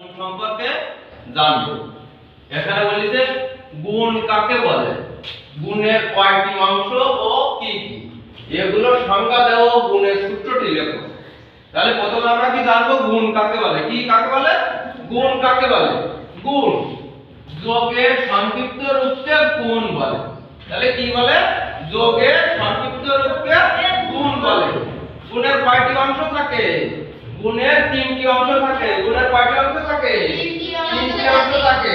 সম্পর্কে জানবো। এখানে বলিছে গুণ কাকে বলে, গুণের কয়টি অংশ ও কি কি, এগুলো সংজ্ঞা দাও, গুণের সূত্রটি লেখো। তাহলে প্রথমে আমরা কি জানবো গুণ কাকে বলে, কি কাকে বলে, গুণ কাকে বলে। গুণ যোগের সংক্ষিপ্ত রূপকে গুণ বলে। তাহলে কি বলে, যোগের সংক্ষিপ্ত রূপকে গুণ বলে। গুণের কয়টি অংশ থাকে, গুণের তিনটি অংশ থাকে। গুণের কয়টি অংশ থাকে, তিনটি অংশ থাকে।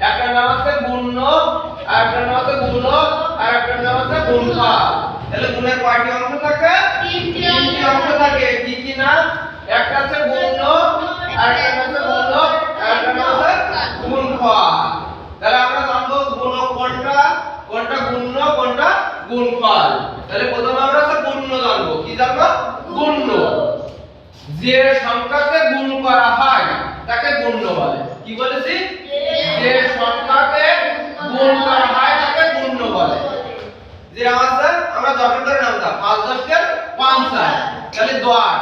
একটা নাম আছে গুণ্য, আরেকটা নাম আছে গুণক, আরেকটা নাম আছে গুণফল। তাহলে গুণের কয়টি অংশ থাকে, তিনটি অংশ থাকে। কি কি না, একটা আছে গুণ্য, আরেকটা নাম আছে গুণক, আরেকটা নাম আছে গুণফল। তাহলে আমরা জানবো গুণক কোনটা, কোনটা গুণ্য, কোনটা গুণফল। তাহলে প্রথমে আমরা আছে গুণ্য জানবো। কি জানবো, গুণ্য। যে সংখ্যাকে গুণ করা হয় তাকে গুণ্য বলে। কি বলেছি, যে সংখ্যাকে গুণ করা হয় তাকে গুণ্য বলে। যে আছে আমরা 10 এর নামটা 5 10 কে 50, তাহলে 10।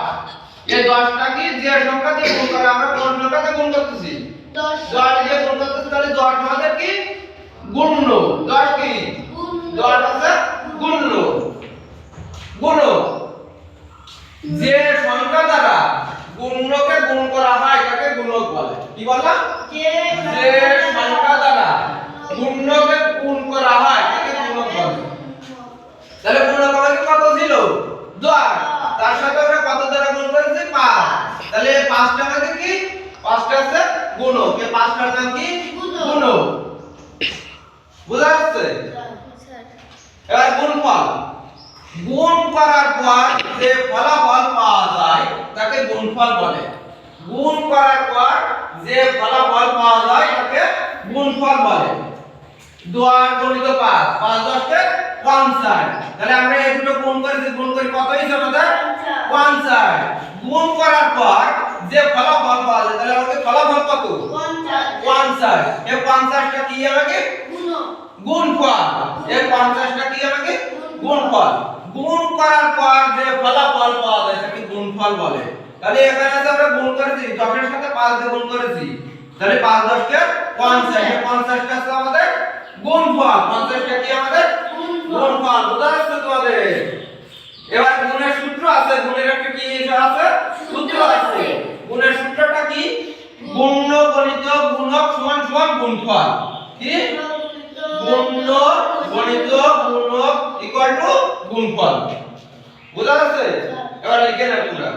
এই 10টা কি যে সংখ্যা দিয়ে গুণ করা, আমরা কোন সংখ্যাকে গুণ করতেছি, 10 দিয়ে গুণ করতেছি। তাহলে 10 আমাদের কি গুণ্য, 10 কি 10 আছে গুণ্য। গুণক যে সংখ্যা দ্বারা গুণ্যকে গুণ করা হয় তাকে গুণক বলে। কি বললাম, যে সংখ্যা দ্বারা গুণ্যকে গুণ করা হয় তাকে গুণক বলে। তাহলে গুণক আমাদের কত ছিল, 10, তার সাথে আমরা কত দ্বারা গুণ করেছি, 5। তাহলে 5টা আমাদের কি, 5টা আছে গুণক। এই 5টার নাম কি, গুণক। বুঝা যাচ্ছে? এবার গুণফল। গুণ করার পর যে ফলাফল পাওয়া যায় তাকে গুণফল বলে। গুণ করার পর যে ফলাফল পাওয়া যায় তাকে গুণফল বলে। 2 গুণিত 5, 5 10 কে 50। তাহলে আমরা এই দুটো গুণ করেছি, গুণ করি কত হইছে আমাদের, 50। গুণ করার পর যে ফলাফল পাওয়া যায়, তাহলে আমাদের ফলাফল কত, 50। এই 50টা কি আমাকে গুণফল। এই 50টা কি আমাকে গুণফল। গুণ করার পর যে ফলাফল পাওয়া যায় তাকে গুণফল বলে। তাহলে এখানে আমরা গুণ করেছি 10 এর সাথে 5 দিয়ে গুণ করেছি, তাহলে 5 10 কে 50। এই 50টা আছে আমাদের গুণফল। 50টা কি আমাদের গুণফল। বুঝা যাচ্ছে তোমাদের? এবার গুণের সূত্র আছে, গুণের একটা কি আছে, সূত্র আছে। গুণের সূত্রটা কি, গুণ্য গণিত গুণক সমান সমান গুণফল। কি, গুণ্য গণিত গুণক ইকুয়াল টু গুণফল। বুঝা যাচ্ছে? এবার লিখে নাও তোমরা।